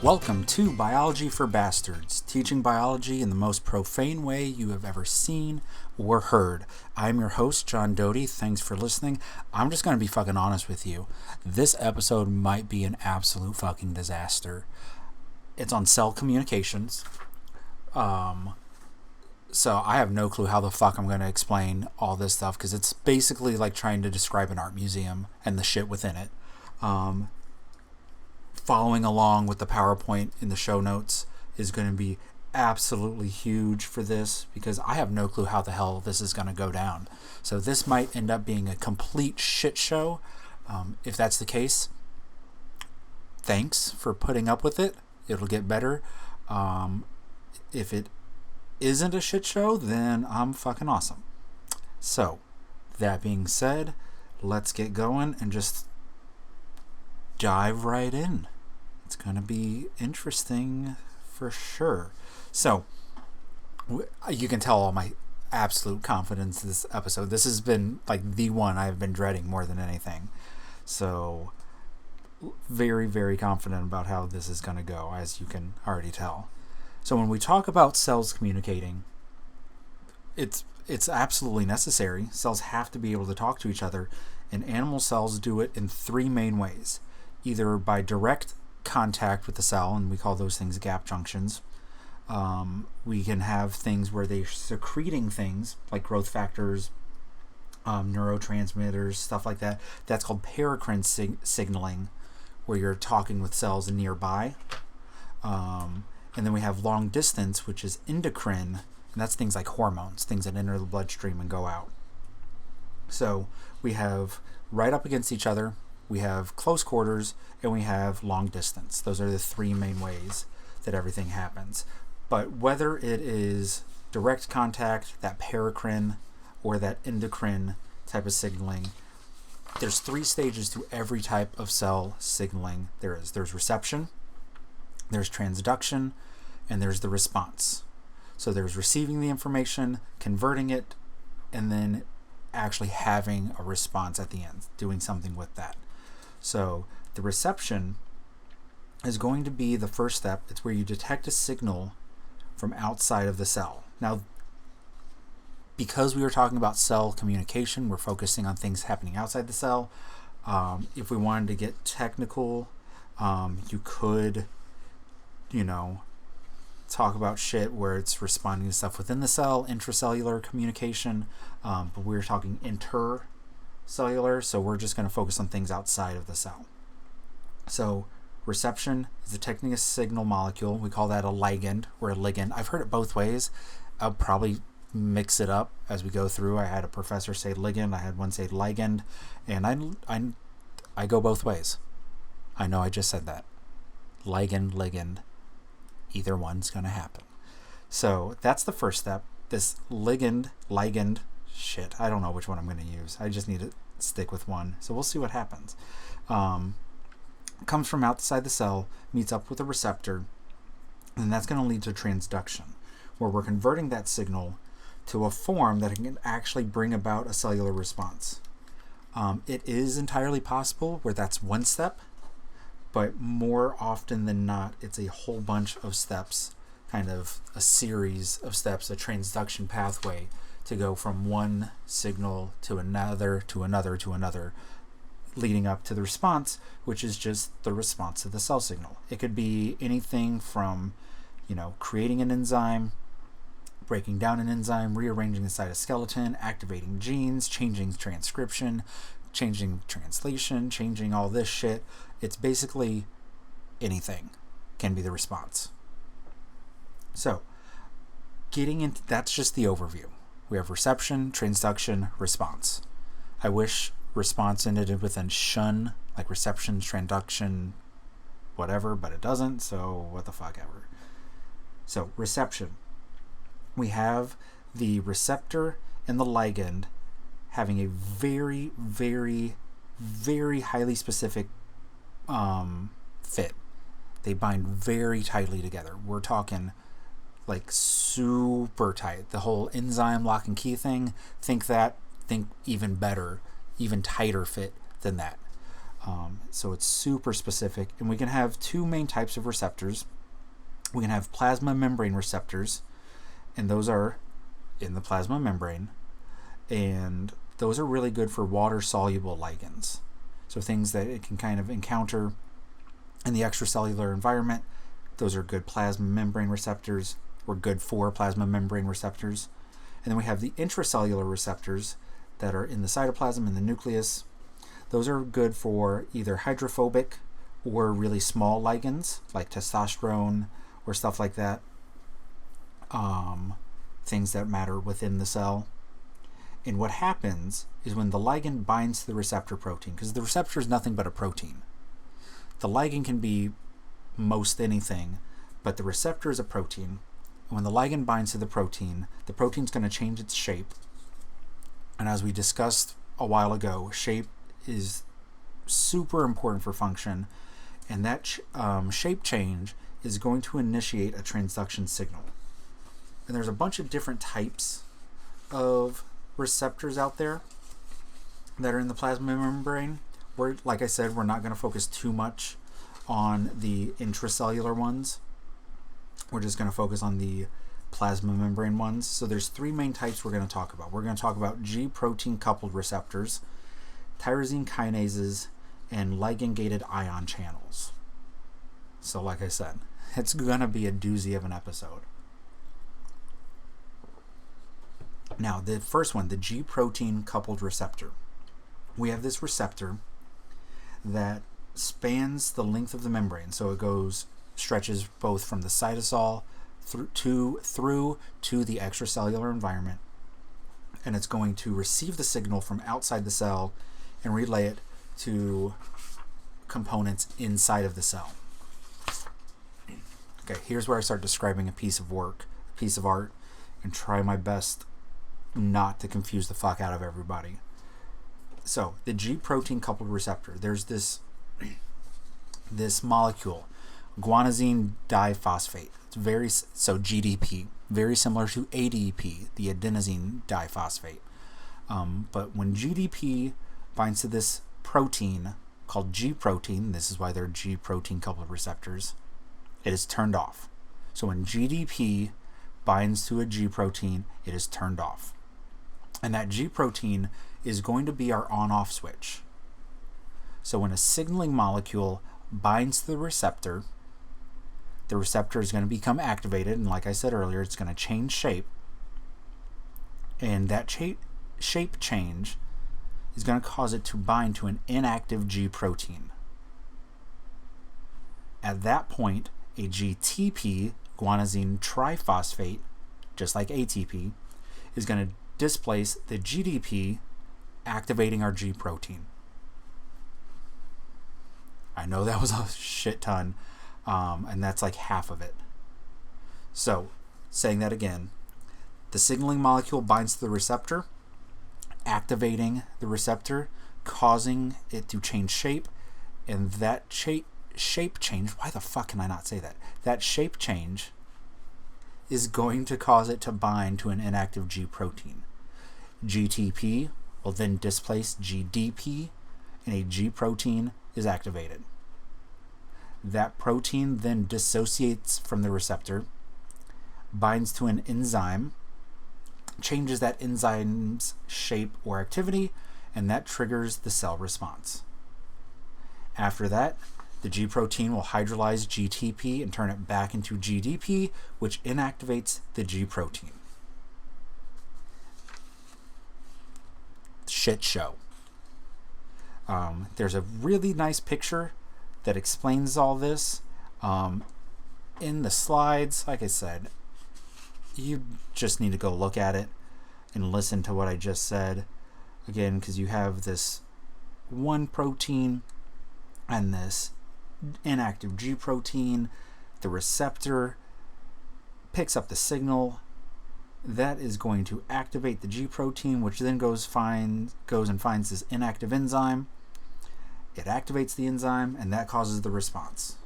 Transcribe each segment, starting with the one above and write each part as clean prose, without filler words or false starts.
Welcome to Biology for Bastards, teaching biology in the most profane way you have ever seen or heard. I'm your host, John Doty. Thanks for listening. I'm just going to be fucking honest with you. This episode might be an absolute fucking disaster. It's on cell communications. So I have no clue how the fuck I'm going to explain all this stuff, because it's basically like trying to describe an art museum and the shit within it. Following along with the PowerPoint in the show notes is going to be absolutely huge for this, because I have no clue how the hell this is going to go down. So this might end up being a complete shit show. If that's the case, thanks for putting up with it. It'll get better. If it isn't a shit show, then I'm fucking awesome. So, that being said, let's get going and just dive right in. It's going to be interesting for sure. So, you can tell all my absolute confidence in this episode. This has been like the one I've been dreading more than anything. So, very, very confident about how this is going to go, as you can already tell. So when we talk about cells communicating, it's absolutely necessary. Cells have to be able to talk to each other, and animal cells do it in three main ways. Either by direct contact with the cell, and we call those things gap junctions. We can have things where they're secreting things like growth factors, neurotransmitters, stuff like that. That's called paracrine signaling, where you're talking with cells nearby. And then we have long distance, which is endocrine, and that's things like hormones, things that enter the bloodstream and go out. So we have right up against each other, we have close quarters, and we have long distance. Those are the three main ways that everything happens. But whether it is direct contact, that paracrine, or that endocrine type of signaling, there's three stages to every type of cell signaling there is. There's reception, there's transduction, and there's the response. So there's receiving the information, converting it, and then actually having a response at the end, doing something with that. So the reception is going to be the first step. It's where you detect a signal from outside of the cell. Now, because we were talking about cell communication, we're focusing on things happening outside the cell. If we wanted to get technical, you could, talk about shit where it's responding to stuff within the cell, intracellular communication, but we're talking intercellular, so we're just going to focus on things outside of the cell. So reception is detecting a signal molecule. We call that a ligand or a ligand. I've heard it both ways. I'll probably mix it up as we go through. I had a professor say ligand, I had one say ligand, and I go both ways. I know I just said that. Ligand. Either one's going to happen. So that's the first step. This ligand, shit, I don't know which one I'm going to use. I just need to stick with one. So we'll see what happens. Comes from outside the cell, meets up with a receptor, and that's going to lead to transduction, where we're converting that signal to a form that can actually bring about a cellular response. It is entirely possible where that's one step, but more often than not, it's a whole bunch of steps, kind of a series of steps, a transduction pathway to go from one signal to another, leading up to the response, which is just the response to the cell signal. It could be anything from, creating an enzyme, breaking down an enzyme, rearranging the cytoskeleton, activating genes, changing transcription, changing translation, changing all this shit. It's basically anything can be the response. So, getting into that's just the overview. We have reception, transduction, response. I wish response ended with an shun, like reception, transduction, whatever, but it doesn't, so what the fuck ever. So, reception. We have the receptor and the ligand having a very, very, very highly specific fit. They bind very tightly together. We're talking like super tight. The whole enzyme lock and key thing, think even better, even tighter fit than that. So it's super specific. And we can have two main types of receptors. We can have plasma membrane receptors, and those are in the plasma membrane. And those are really good for water-soluble ligands. So things that it can kind of encounter in the extracellular environment, those are good plasma membrane receptors, or good for plasma membrane receptors. And then we have the intracellular receptors that are in the cytoplasm and the nucleus. Those are good for either hydrophobic or really small ligands, like testosterone or stuff like that. Things that matter within the cell. And what happens is when the ligand binds to the receptor protein, because the receptor is nothing but a protein. The ligand can be most anything, but the receptor is a protein. And when the ligand binds to the protein's going to change its shape. And as we discussed a while ago, shape is super important for function, and that shape change is going to initiate a transduction signal. And there's a bunch of different types of receptors out there that are in the plasma membrane. Like I said, we're not going to focus too much on the intracellular ones. We're just going to focus on the plasma membrane ones. So there's three main types we're going to talk about. We're going to talk about G-protein coupled receptors, tyrosine kinases, and ligand-gated ion channels. So like I said, it's going to be a doozy of an episode. Now, the first one, the G-protein coupled receptor. We have this receptor that spans the length of the membrane. So it stretches both from the cytosol through to the extracellular environment. And it's going to receive the signal from outside the cell and relay it to components inside of the cell. Okay, here's where I start describing a piece of work, a piece of art, and try my best not to confuse the fuck out of everybody. So, the G-protein coupled receptor, there's this molecule, guanosine diphosphate. So GDP, very similar to ADP, the adenosine diphosphate. But when GDP binds to this protein called G-protein, this is why they're G-protein coupled receptors, it is turned off. So when GDP binds to a G-protein, it is turned off. And that G-protein is going to be our on-off switch. So when a signaling molecule binds to the receptor is going to become activated, and like I said earlier, it's going to change shape. And that shape change is going to cause it to bind to an inactive G-protein. At that point, a GTP, guanosine triphosphate, just like ATP, is going to displace the GDP, activating our G-protein. I know that was a shit ton, and that's like half of it. So, saying that again, the signaling molecule binds to the receptor, activating the receptor, causing it to change shape, and that shape change, why the fuck can I not say that? That shape change is going to cause it to bind to an inactive G-protein. GTP will then displace GDP, and a G-protein is activated. That protein then dissociates from the receptor, binds to an enzyme, changes that enzyme's shape or activity, and that triggers the cell response. After that, the G-protein will hydrolyze GTP and turn it back into GDP, which inactivates the G-protein. Shit show. There's a really nice picture that explains all this in the slides. Like I said, you just need to go look at it and listen to what I just said again, because you have this one protein and this inactive G-protein. The receptor picks up the signal that is going to activate the G-protein, which then goes and finds this inactive enzyme. It activates the enzyme, and that causes the response.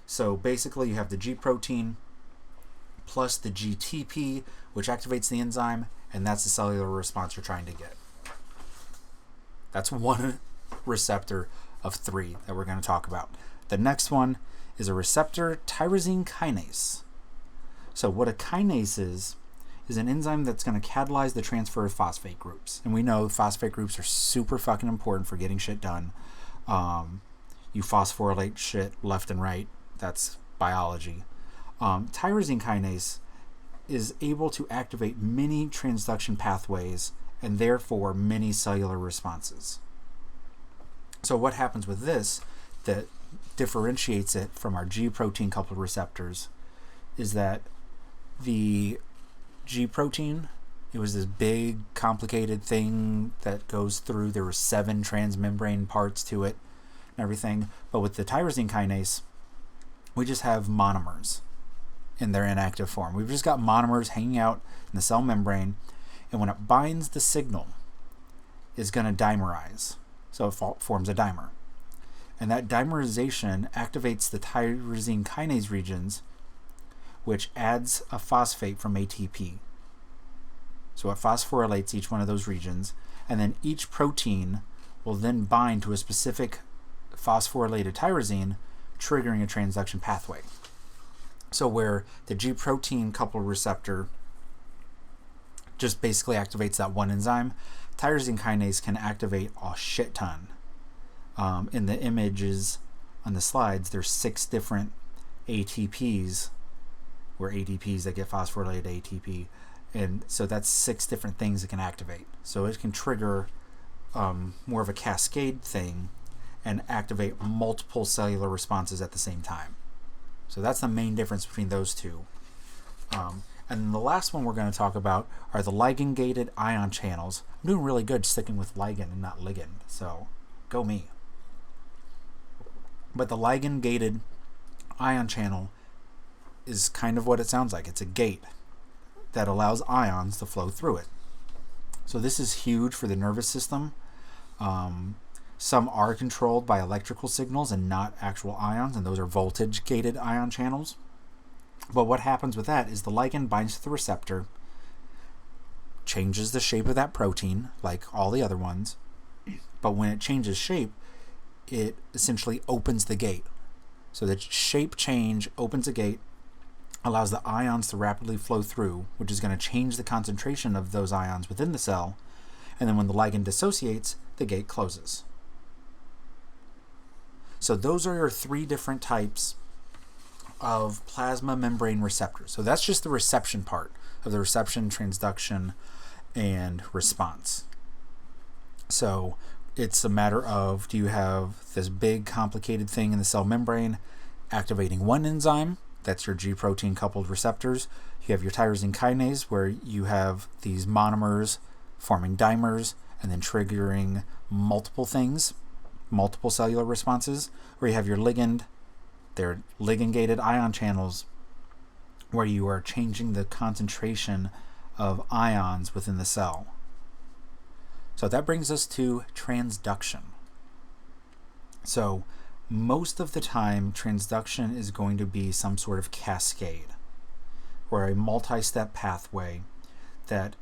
So basically, you have the G-protein plus the GTP, which activates the enzyme, and that's the cellular response you're trying to get. That's one receptor of 3 that we're going to talk about. The next one is a receptor tyrosine kinase. So what a kinase is an enzyme that's going to catalyze the transfer of phosphate groups. And we know phosphate groups are super fucking important for getting shit done. You phosphorylate shit left and right. That's biology. Tyrosine kinase is able to activate many transduction pathways and therefore many cellular responses. So what happens with this that differentiates it from our G-protein coupled receptors is that the G-protein, it was this big complicated thing that goes through, there were 7 transmembrane parts to it and everything, but with the tyrosine kinase we just have monomers in their inactive form. We've just got monomers hanging out in the cell membrane, and when it binds the signal is going to dimerize, so it forms a dimer, and that dimerization activates the tyrosine kinase regions, which adds a phosphate from ATP. So it phosphorylates each one of those regions, and then each protein will then bind to a specific phosphorylated tyrosine, triggering a transduction pathway. So where the G-protein coupled receptor just basically activates that one enzyme, tyrosine kinase can activate a shit ton. In the images on the slides, there's 6 different ATPs, or ADPs that get phosphorylated ATP, and so that's 6 different things it can activate. So it can trigger more of a cascade thing and activate multiple cellular responses at the same time. So that's the main difference between those two. And then the last one we're going to talk about are the ligand-gated ion channels. I'm doing really good sticking with ligand and not ligand, so go me. But the ligand-gated ion channel is kind of what it sounds like. It's a gate that allows ions to flow through it. So this is huge for the nervous system. Some are controlled by electrical signals and not actual ions, and those are voltage-gated ion channels. But what happens with that is the ligand binds to the receptor, changes the shape of that protein, like all the other ones, but when it changes shape, it essentially opens the gate. So the shape change opens a gate, allows the ions to rapidly flow through, which is going to change the concentration of those ions within the cell, and then when the ligand dissociates, the gate closes. So those are your 3 different types of plasma membrane receptors. So that's just the reception part of the reception, transduction, and response. So it's a matter of, do you have this big complicated thing in the cell membrane activating one enzyme, that's your G-protein coupled receptors. You have your tyrosine kinase where you have these monomers forming dimers and then triggering multiple things, multiple cellular responses, or you have your ligand, they're ligand-gated ion channels where you are changing the concentration of ions within the cell. So that brings us to transduction. So most of the time, transduction is going to be some sort of cascade or a multi-step pathway that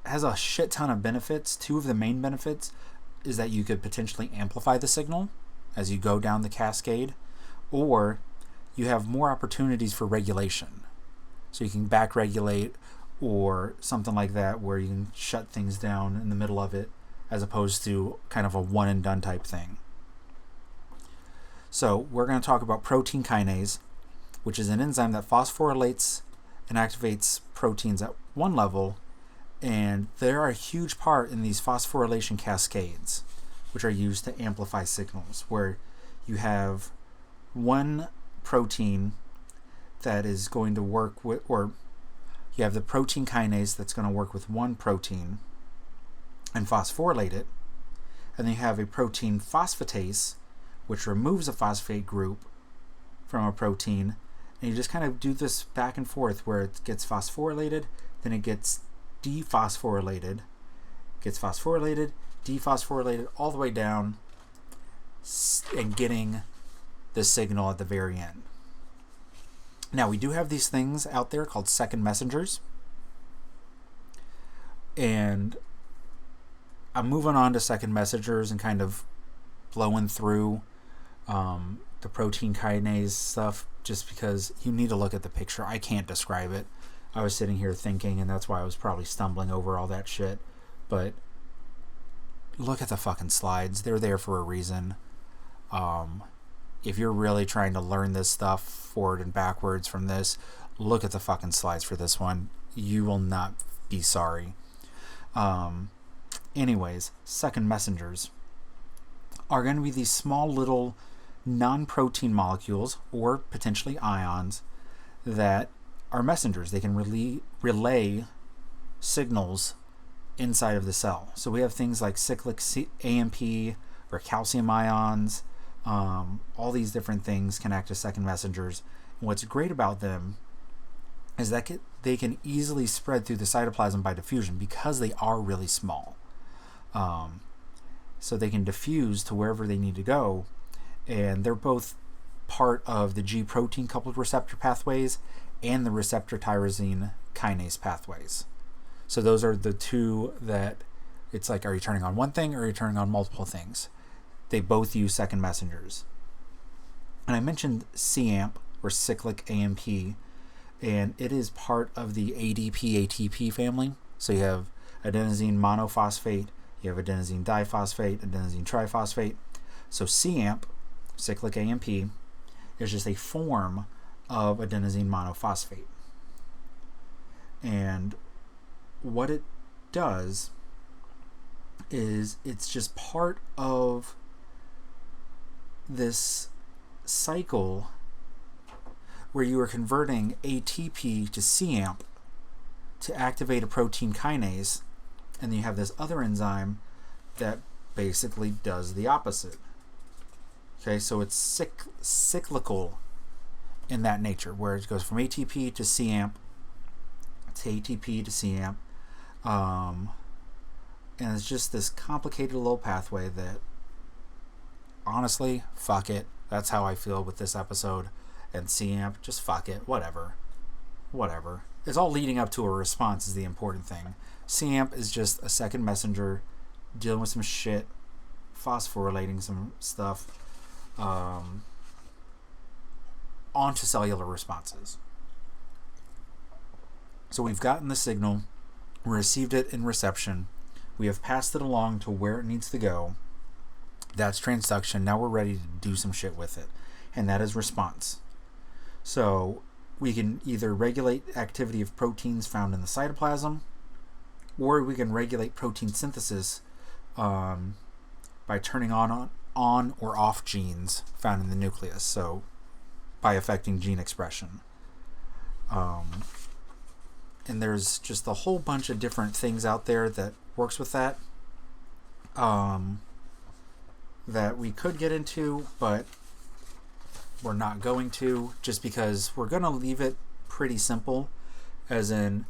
has a shit ton of benefits. 2 of the main benefits is that you could potentially amplify the signal as you go down the cascade, or you have more opportunities for regulation. So you can back regulate or something like that where you can shut things down in the middle of it as opposed to kind of a one and done type thing. So we're going to talk about protein kinase, which is an enzyme that phosphorylates and activates proteins at one level, and they're a huge part in these phosphorylation cascades, which are used to amplify signals, where you have one protein that is going to work with, or you have the protein kinase that's going to work with one protein and phosphorylate it, and then you have a protein phosphatase, which removes a phosphate group from a protein, and you just kind of do this back and forth where it gets phosphorylated, then it gets dephosphorylated, dephosphorylated, all the way down, and getting the signal at the very end. Now, we do have these things out there called second messengers, and I'm moving on to second messengers and kind of blowing through the protein kinase stuff just because you need to look at the picture. I can't describe it. I was sitting here thinking, and that's why I was probably stumbling over all that shit. But look at the fucking slides. They're there for a reason. If you're really trying to learn this stuff forward and backwards from this, look at the fucking slides for this one. You will not be sorry. Anyways, second messengers are going to be these small little non-protein molecules or potentially ions that are messengers. They can relay signals inside of the cell. So we have things like cyclic AMP or calcium ions. All these different things can act as second messengers. And what's great about them is that they can easily spread through the cytoplasm by diffusion because they are really small. So they can diffuse to wherever they need to go. And they're both part of the G-protein coupled receptor pathways and the receptor tyrosine kinase pathways. So those are the two that it's like, are you turning on one thing or are you turning on multiple things? They both use second messengers. And I mentioned CAMP or cyclic AMP, and it is part of the ADP-ATP family. So you have adenosine monophosphate, you have adenosine diphosphate, adenosine triphosphate. So CAMP, cyclic AMP, is just a form of adenosine monophosphate. And what it does is it's just part of this cycle where you are converting ATP to CAMP to activate a protein kinase, and then you have this other enzyme that basically does the opposite. Okay, so it's cyclical in that nature, where it goes from ATP to CAMP to ATP to CAMP, and it's just this complicated little pathway that, honestly, fuck it. That's how I feel with this episode. And CAMP, just fuck it. Whatever. It's all leading up to a response is the important thing. CAMP is just a second messenger dealing with some shit, phosphorylating some stuff onto cellular responses. So we've gotten the signal, we received it in reception, we have passed it along to where it needs to go. That's transduction. Now we're ready to do some shit with it, and that is response. So we can either regulate activity of proteins found in the cytoplasm, or we can regulate protein synthesis by turning on or off genes found in the nucleus, so by affecting gene expression. And there's just a whole bunch of different things out there that works with that that we could get into, but we're not going to, just because we're going to leave it pretty simple, as in,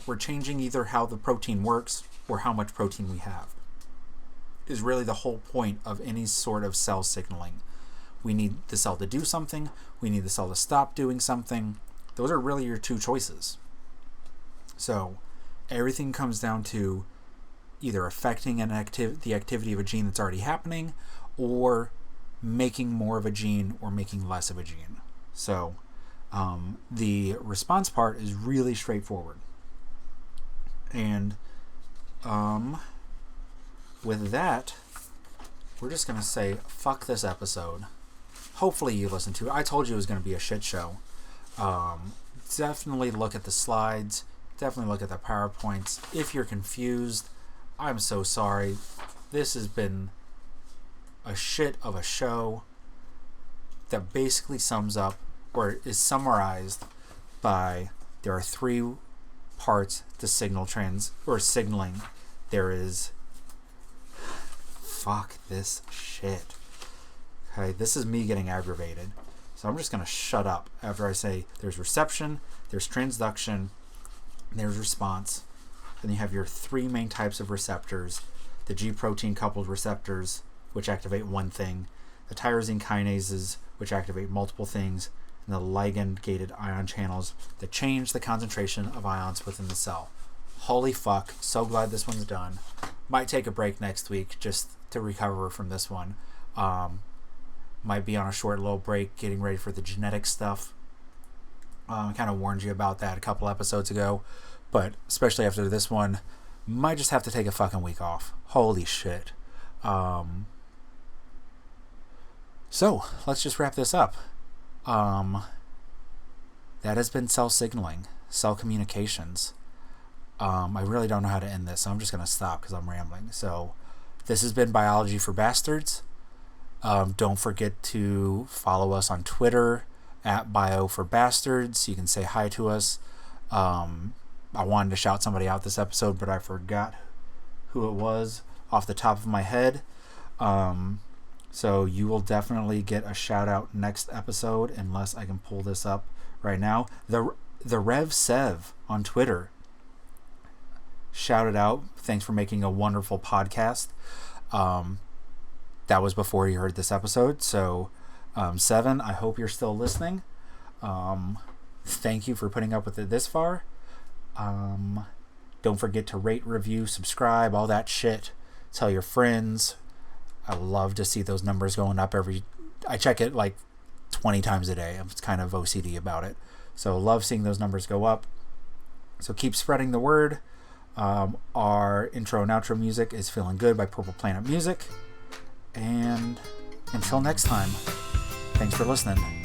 we're changing either how the protein works or how much protein we have, is really the whole point of any sort of cell signaling. We need the cell to do something, we need the cell to stop doing something. Those are really your two choices. So everything comes down to either affecting the activity of a gene that's already happening, or making more of a gene or making less of a gene. So the response part is really straightforward. And with that, we're just going to say, fuck this episode. Hopefully you listened to it. I told you it was going to be a shit show. Definitely look at the slides. Definitely look at the PowerPoints. If you're confused, I'm so sorry. This has been a shit of a show that basically sums up, or is summarized by, there are 3 parts to signaling. There is, fuck this shit. Okay, this is me getting aggravated. So I'm just going to shut up after I say there's reception, there's transduction, there's response. Then you have your 3 main types of receptors: the G-protein coupled receptors, which activate one thing, the tyrosine kinases, which activate multiple things, and the ligand-gated ion channels that change the concentration of ions within the cell. Holy fuck. So glad this one's done. Might take a break next week just to recover from this one. Might be on a short little break getting ready for the genetic stuff. I kind of warned you about that a couple episodes ago, but especially after this one, might just have to take a fucking week off. Holy shit. So let's just wrap this up. That has been cell signaling, cell communications. I really don't know how to end this, so I'm just going to stop because I'm rambling. So this has been Biology for Bastards. Don't forget to follow us on Twitter at Bio4Bastards. You can say hi to us. I wanted to shout somebody out this episode, but I forgot who it was off the top of my head. So you will definitely get a shout out next episode, unless I can pull this up right now. The Rev Sev on Twitter shouted out, thanks for making a wonderful podcast. That was before you heard this episode. So, Seven, I hope you're still listening. Thank you for putting up with it this far. Don't forget to rate, review, subscribe, all that shit. Tell your friends. I love to see those numbers going up I check it like 20 times a day. I'm kind of OCD about it. So love seeing those numbers go up. So keep spreading the word. Our intro and outro music is Feeling Good by Purple Planet Music. And until next time, thanks for listening.